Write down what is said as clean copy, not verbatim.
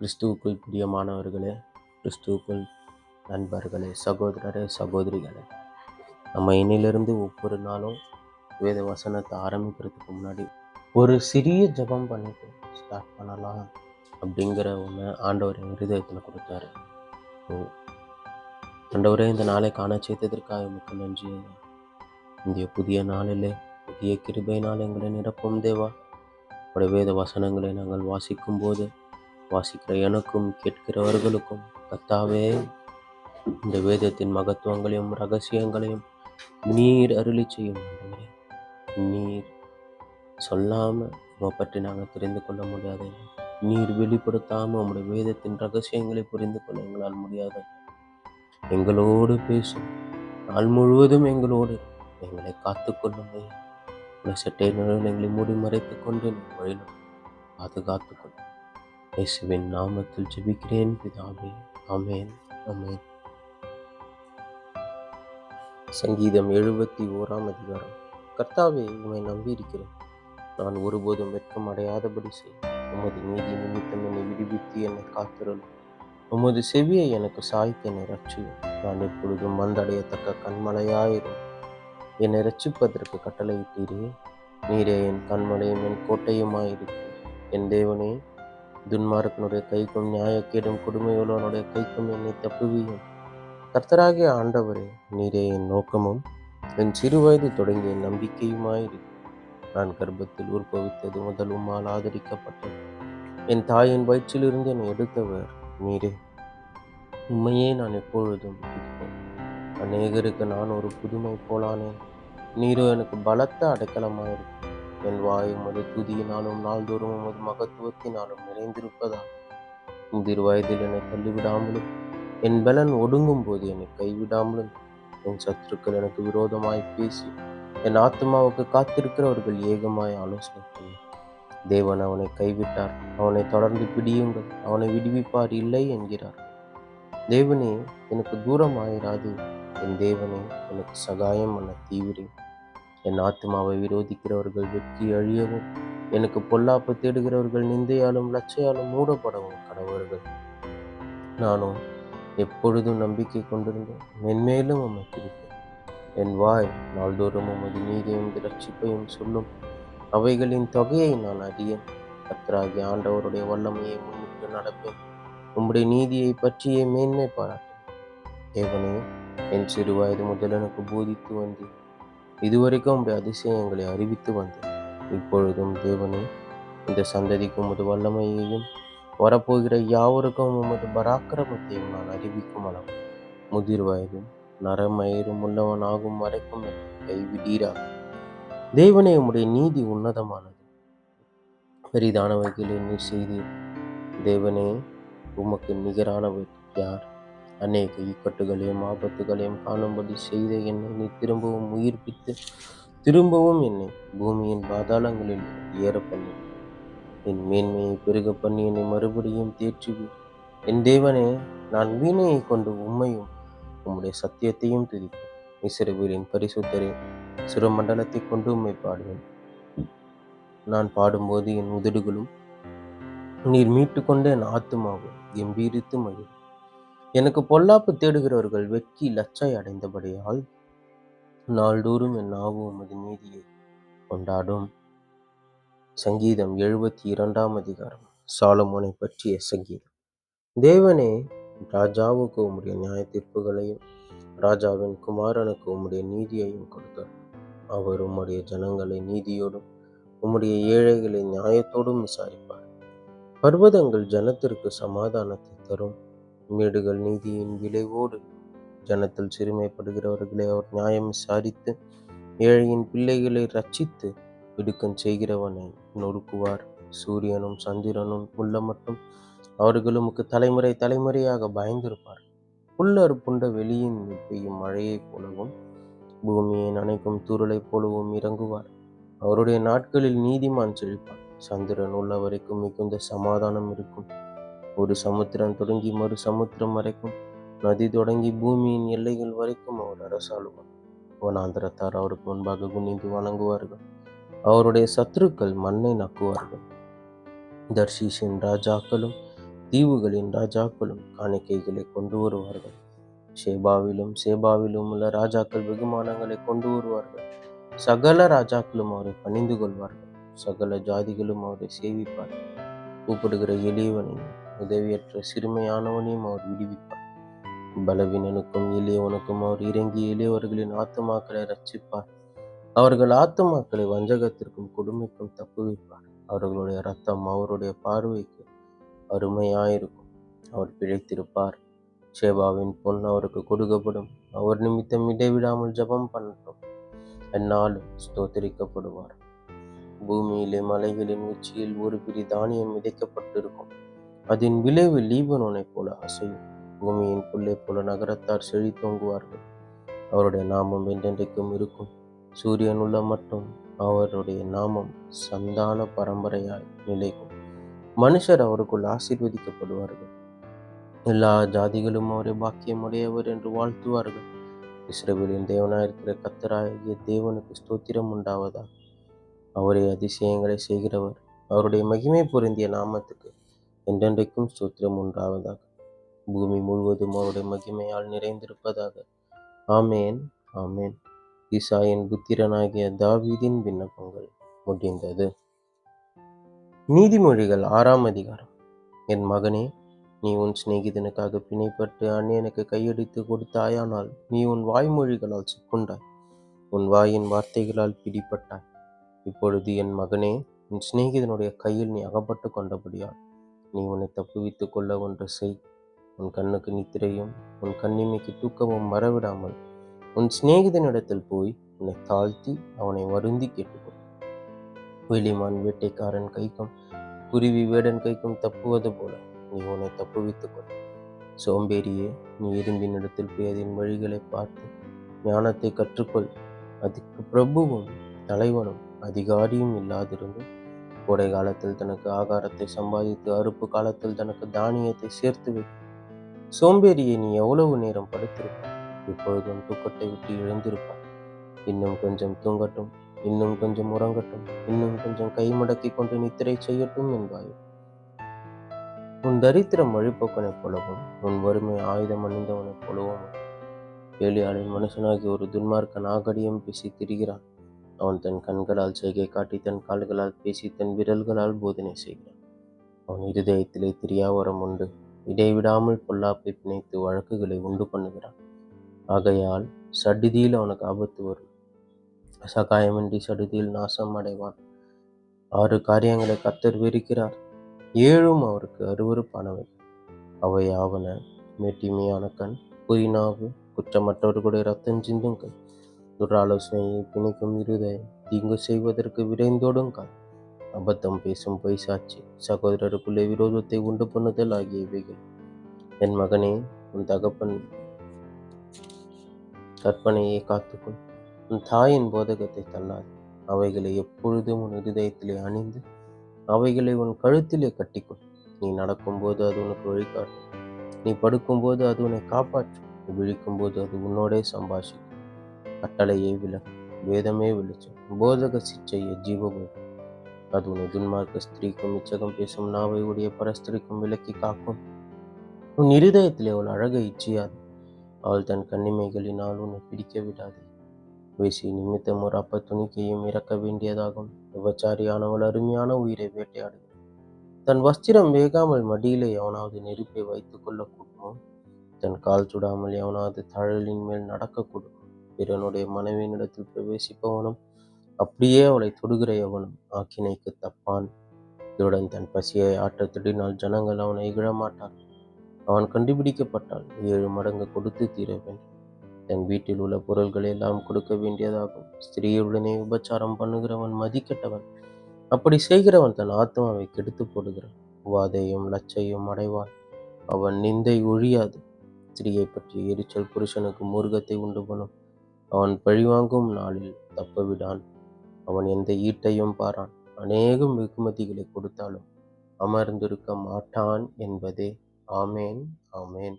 கிறிஸ்துவுக்குள் பிரியமானவர்களே, கிறிஸ்துவுக்குள் நண்பர்களே, சகோதரரே, சகோதரிகளே, நம்ம இன்னிலிருந்து ஒவ்வொரு நாளும் வேத வசனத்தை ஆரம்பிக்கிறதுக்கு முன்னாடி ஒரு சிறிய ஜெபம் பண்ணிட்டு ஸ்டார்ட் பண்ணலாம் அப்படிங்கிற ஒன்று ஆண்டவர் என் இருதயத்தில் கொடுத்தாரு. ஆண்டவரே, இந்த நாளை காண செய்ததற்காக மிக்க நன்றி. இந்த புதிய நாளிலே புதிய கிருபையினால் எங்களை நிரப்பும் தேவா. உடைய வேத வசனங்களை நாங்கள் வாசிக்கும் போது வாசிக்கிற எனக்கும் கேட்கிறவர்களுக்கும் கர்த்தாவே, இந்த வேதத்தின் மகத்துவங்களையும் ரகசியங்களையும் நீர் அருளி செய்யும். ஆண்டவரே, நீர் சொல்லாம உம்மை பற்றி நாங்கள் தெரிந்து கொள்ள முடியாது. நீர் வெளிப்படுத்தாம உம்முடைய வேதத்தின் ரகசியங்களை புரிந்து கொள்ள எங்களால் முடியாது. எங்களோடு பேசும் நாள் முழுவதும் எங்களோடு எங்களை காத்துக்கொள்ளுங்கள். சட்டை நிழல் எங்களை மூடி மறைத்துக் கொண்டு வழியில் பாதுகாத்துக் கொள்ளும். இயேசுவின் நாமத்தில் ஜெபிக்கிறேன் பிதாவே, ஆமென், ஆமென். சங்கீதம் 71 கர்த்தாவே, உம்மை நம்பியிருக்கிறேன். நான் ஒருபோதும் வெட்கம் அடையாதபடி செய். உமது நீதி நிமித்தம் என்னை விடுவித்து என்னை காத்திருளும். உமது செவியை எனக்கு சாய்த்து என்னை ரட்சியும். நான் எப்பொழுதும் வந்தடையத்தக்க கண்மலையாயிரும். என்னை ரட்சிப்பதற்கு கட்டளையிட்டீரே. நீரே என் கண்மலையும் என் கோட்டையுமாயிருக்கிறீர். என் தேவனே, துன்மார்க்கனுடைய கைக்கும் நியாயக்கேடும் கொடுமையுள்ளவனுடைய கைக்கும் என்னை தப்புவியும். கர்த்தராகிய ஆண்டவரே, நீரே என் நோக்கமும் என் சிறுவயது தொடங்கிய நம்பிக்கையுமாயிருக்கு. நான் கர்ப்பத்தில் உற்பவித்தது முதல் உம்மால் ஆதரிக்கப்பட்டது. என் தாயின் வயிற்றிலிருந்து என்னை எடுத்தவர் நீரே. உண்மையே நான் எப்பொழுதும் துதிப்பேன். அநேகருக்கு நான் ஒரு புதுமை போலானேன். நீரோ எனக்கு பலத்த அடைக்கலமாயிருக்கு. என் வாய் உமது துதியினாலும் நாள்தோறும் உமது மகத்துவத்தினாலும் நிறைந்திருப்பதால் முதிர் வயதில் என்னை தள்ளிவிடாமலும் என் பலன் ஒடுங்கும் போது என்னை கைவிடாமலும் என் சத்துருக்கள் எனக்கு விரோதமாய் பேசி என் ஆத்மாவுக்கு காத்திருக்கிறவர்கள் ஏகமாய் ஆலோசனை பண்ணி, தேவன் அவனை கைவிட்டார், அவனை தொடர்ந்து பிடியுங்கள், அவனை விடுவிப்பார் இல்லை என்கிறார். தேவனே, எனக்கு தூரம் ஆயிராது. என் தேவனே, எனக்கு சகாயம் பண்ண தீவிரம். என் ஆத்மாவை விரோதிக்கிறவர்கள் வெற்றி அழியவும், எனக்கு பொல்லாப்பு தேடுகிறவர்கள் நிந்தையாலும் லட்சையாலும் மூடப்படவும் கடவர்கள். நானும் எப்பொழுதும் நம்பிக்கை கொண்டிருந்தேன். மென்மேலும் உம்மை துதிப்பேன். என் வாய் நாள்தோறும் உமது நீதியும் ரட்சிப்பையும் சொல்லும். அவைகளின் தொகையை நான் அறியேன். கர்த்தராகிய ஆண்டவருடைய வல்லமையை முன்னிட்டு நடப்பேன். உம்முடைய நீதியை பற்றியே மேன்மை பாராட்டேன். தேவனே, என் சிறு வயது முதல் எனக்கு போதித்து வந்தேன். இதுவரைக்கும் உம்முடைய அதிசயங்களை அறிவித்து வந்தேன். இப்பொழுதும் தேவனே, இந்த சந்ததிக்கு உமது வல்லமையையும் வரப்போகிற யாவருக்கும் உமது பராக்கிரமத்தையும் நான் அறிவிக்கும் அளவு முதிர் வயதும் நரமயிரும் உள்ளவனாகும் வரைக்கும் என்னை கைவிடீராக. தேவனே, உம்முடைய நீதி உன்னதமானது, பெரிதானவைகளை நீர் செய்தீர். தேவனே, உமக்கு நிகரானவர் யார்? அநேக இக்கட்டுகளையும் ஆபத்துகளையும் காணும்படி செய்த என்னை நீ திரும்பவும் உயிர்ப்பித்து திரும்பவும் என்னை பூமியின் பாதாளங்களில் ஏற பண்ணி என் மேன்மையை பெருக பண்ணி என்னை மறுபடியும் தேற்றுவீர். என் தேவனே, நான் வீணையை கொண்டு உம்மையும் உம்முடைய சத்தியத்தையும் துதிப்பேன். இஸ்ரவேலின் பரிசுத்தரே, சிறுமண்டலத்தை கொண்டு உம்மை பாடுவேன். நான் பாடும்போது என் உதடுகளும் நீர் மீட்டு கொண்ட என் ஆத்துமாவும் கம்பீரித்து மகிழும். எனக்கு பொல்லாப்பு தேடுகிறவர்கள் வெட்கி லச்சை அடைந்தபடியால் நாள்தோறும் என் நாவு உமது நீதியை கொண்டாடும். சங்கீதம் 72 சாலமோனை பற்றிய சங்கீதம். தேவனே, ராஜாவுக்கு உம்முடைய நியாய தீர்ப்புகளையும் ராஜாவின் குமாரனுக்கு உம்முடைய நீதியையும் கொடுத்தார். அவர் உம்முடைய ஜனங்களை நீதியோடும் உம்முடைய ஏழைகளை நியாயத்தோடும் விசாரிப்பார். பர்வதங்கள் ஜனத்திற்கு சமாதானத்தை தரும். மேடுகள் நீதியின் விளைவோடு. ஜனத்தில் சிறுமைப்படுகிறவர்களை அவர் நியாயம் விசாரித்து ஏழையின் பிள்ளைகளை ரட்சித்து இடுக்கன் செய்கிறவனை நொறுக்குவார். சூரியனும் சந்திரனும் உள்ள மட்டும் அவர்கள் உமக்கு தலைமுறை தலைமுறையாக பயந்திருப்பார். புல்லர் புண்ட வெளியின் பெய்யும் மழையைப் போலவும் பூமியை நனைக்கும் தூறலைப் போலவும் இறங்குவார். அவருடைய நாட்களில் நீதிமான் செழிப்பார். சந்திரன் உள்ள வரைக்கும் மிகுந்த சமாதானம் இருக்கும். ஒரு சமுத்திரம் தொடங்கி மறு சமுத்திரம் வரைக்கும், நதி தொடங்கி பூமியின் எல்லைகள் வரைக்கும் அவர் அரசாளுவார். வனாந்தரத்தார் அவருக்கு முன்பாக குனிந்து வணங்குவார்கள். அவருடைய சத்துருக்கள் மண்ணை நக்குவார்கள். தர்ஷீஷின் ராஜாக்களும் தீவுகளின் ராஜாக்களும் காணிக்கைகளை கொண்டு வருவார்கள். சேபாவிலும் உள்ள ராஜாக்கள் வெகுமானங்களை கொண்டு வருவார்கள். சகல ராஜாக்களும் அவரை பணிந்து கொள்வார்கள். சகல ஜாதிகளும் அவரை சேவிப்பார்கள். கூப்பிடுகிற எளியவனையும் உதவியற்ற சிறுமையானவனையும் அவர் விடுவிப்பார். பலவீனனுக்கும் எளியவனுக்கும் அவர் இறங்கி எளியவர்களின் ஆத்துமாக்களை ரட்சிப்பார். அவர்கள் ஆத்துமாக்களை வஞ்சகத்திற்கும் கொடுமைக்கும் தப்புவிப்பார். அவர்களுடைய இரத்தம் அவருடைய பார்வைக்கு அருமையாயிருக்கும். அவர் பிழைத்திருப்பார். சேபாவின் பொன் அவருக்கு கொடுக்கப்படும். அவர் நிமித்தம் இடைவிடாமல் ஜெபம் பண்ணட்டும். எந்நாளும் ஸ்தோத்திரிக்கப்படுவார். பூமியிலே மலைகளின் உச்சியில் ஒரு பிடி தானியம் விதைக்கப்பட்டிருக்கும். அதன் விளைவு லீபனோனை போல அசையும். பூமியின் புல்லை போல நகரத்தார் செழித்தோங்குவார்கள். அவருடைய நாமம் என்றென்றைக்கும் இருக்கும். சூரியன் உள்ள மட்டும் அவருடைய நாமம் சந்தான பரம்பரையாய் நிலைக்கும். மனுஷர் அவருக்குள் ஆசீர்வதிக்கப்படுவார்கள். எல்லா ஜாதிகளும் அவரை பாக்கியமுடையவர் என்று வாழ்த்துவார்கள். இஸ்ரவேலின் தேவனாயிருக்கிற கர்த்தராகிய தேவனுக்கு ஸ்தோத்திரம் உண்டாவதாக. அவரே அதிசயங்களை செய்கிறவர். அவருடைய மகிமை பொருந்திய நாமத்துக்கு என்றென்றைக்கும் ஸ்தோத்திரம் உண்டாவதாக. பூமி முழுவதும் அவருடைய மகிமையால் நிறைந்திருப்பதாக. ஆமேன், ஆமேன். ஈசாயின் புத்திரனாகிய தாவீதின் விண்ணப்பங்கள் முடிந்தது. நீதிமொழிகள் 6ஆம் அதிகாரம். என் மகனே, நீ உன் சிநேகிதனுக்காக பிணைப்பட்டு அந்நியனுக்கு கையடித்து கொடுத்தாயானால் நீ உன் வாய்மொழிகளால் சிக்குண்டாய், உன் வாயின் வார்த்தைகளால் பிடிப்பட்டாய். இப்பொழுது என் மகனே, உன் சிநேகிதனுடைய கையில் நீ அகப்பட்டு கொண்டபடியால் நீ உன்னை தப்புவித்துக் கொள்ள ஒன்று செய். உன் கண்ணுக்கு நித்திரையும் உன் கண்ணிமைக்கு தூக்கமும் மறவிடாமல் உன் சிநேகிதனிடத்தில் போய் உன்னை தாழ்த்தி அவனை வருந்தி கேட்டுக்கொள். வெளிமான் வேட்டைக்காரன் கைக்கும் குருவி வேடன் கைக்கும் தப்புவது போல நீ உன்னை தப்புவித்துக் கொள். சோம்பேறியே, நீ எறும்பினிடத்தில் போய் அதன் வழிகளை பார்த்து ஞானத்தை கற்றுக்கொள். அதுக்கு பிரபுவும் தலைவனும் அதிகாரியும் இல்லாதிருந்து கோடை காலத்தில் தனக்கு ஆகாரத்தை சம்பாதித்து அறுப்பு காலத்தில் தனக்கு தானியத்தை சேர்த்து வை. சோம்பேறியை, நீ எவ்வளவு நேரம் படுத்திருப்பாய்? இப்பொழுதும் தூக்கத்தை விட்டு எழுந்திருப்பாய். இன்னும் கொஞ்சம் தூங்கட்டும், இன்னும் கொஞ்சம் உறங்கட்டும், இன்னும் கொஞ்சம் கை மடக்கி கொண்டு நித்திரை செய்யட்டும் என்பாய். உன் தரித்திரம் வழிபோக்கனைப் போலவும் உன் வறுமை ஆயுதம் அணிந்தவனைப் போலவும். ஏலியாளின் மனுஷனாகி ஒரு துன்மார்க்க நாகடியம் பேசி திரிகிறான். அவன் தன் கண்களால் செய்கை காட்டி தன் கால்களால் பேசி தன் விரல்களால் போதனை செய்கிறான். அவன் இருதயத்திலே திரியாவரம் உண்டு. இடைவிடாமல் பொல்லாப்பை பிணைத்து வழக்குகளை உண்டு பண்ணுகிறான். ஆகையால் சடுதியில் அவனுக்கு ஆபத்து வரும். சகாயமின்றி சடுதியில் நாசம் அடைவான். 6 காரியங்களை கர்த்தர் வெறுக்கிறார், 7 அவருக்கு அருவருப்பானவை. அவையாவன: மேட்டிமையான கண், பொய்நாவு, குற்றமற்றவர்களுடைய இரத்தம் சிந்தும் கை, துராலோசனையை பிணைக்கும் இருதயம், தீங்கு செய்வதற்கு விரைந்தோடும் கால், அபத்தம் பேசும் பொய் சாட்சி, சகோதரருக்குள்ளே விரோதத்தை உண்டு பண்ணுதல் ஆகிய இவைகள். என் மகனே, உன் தகப்பன் கற்பனையை காத்துக்கொள். உன் தாயின் போதகத்தை தள்ளாது. அவைகளை எப்பொழுதும் உன் இருதயத்திலே அணிந்து அவைகளை உன் கழுத்திலே கட்டிக்கொள். நீ நடக்கும்போது அது உனக்கு வழிகாட்டும். நீ படுக்கும்போது அது உன்னை காப்பாற்றும். நீ விழிக்கும்போது அது உன்னோடே சம்பாஷிக்கும். கட்டளையை விலக்கு, வேதமே வெளிச்சம், போதக சிச்சையை ஜீவபோதம். அது உன்னை துன்மார்க்க ஸ்திரீக்கும் இச்சகம் பேசும் நாவை உடைய பரஸ்திரிக்கும் விலக்கி காக்கும். உன் இருதயத்திலே அவள் அழகை இச்சியாது. அவள் தன் கண்ணிமைகளினால் உன்னை பிடிக்க விடாது. வேசி நிமித்தம் ஒரு அப்ப துணிக்கையும் இறக்க வேண்டியதாகும். விபச்சாரியானவள் அருமையான உயிரை வேட்டையாடுகிறாள். தன் வஸ்திரம் வேகாமல் மடியிலே எவனாவது நெருப்பை வைத்துக் கொள்ளக்கூடுமோ? தன் கால் சுடாமல் எவனாவது தழலின் மேல் நடக்கக்கூடும்? பிறனுடைய மனைவியினிடத்தில் பிரவேசிப்பவனும் அப்படியே அவளை தொடுகிற எவனும் ஆக்கினைக்கு தப்பான். இத்துடன் தன் பசியை ஆற்ற திடினால் ஜனங்கள் அவனை இகழமாட்டார். அவன் கண்டுபிடிக்கப்பட்டால் 7 மடங்கு கொடுத்து தீர வேண்டும். தன் வீட்டில் உள்ள பொருள்களை எல்லாம் கொடுக்க வேண்டியதாகும். ஸ்திரீயுடனே உபச்சாரம் பண்ணுகிறவன் மதிக்கட்டவன். அப்படி செய்கிறவன் தன் ஆத்மாவை கெடுத்து போடுகிறான். வாதையும் லச்சையும் அடைவான். அவன் நிந்தை ஒழியாது. ஸ்திரீயை பற்றிய எரிச்சல் புருஷனுக்கு மூர்க்கத்தை உண்டு பண்ணும். அவன் பழிவாங்கும் நாளில் தப்பவிடான். அவன் எந்த ஈட்டையும் பாரான். அநேகம் வெகுமதிகளை கொடுத்தாலும் அமர்ந்திருக்க மாட்டான் என்பதே. ஆமேன், ஆமேன்.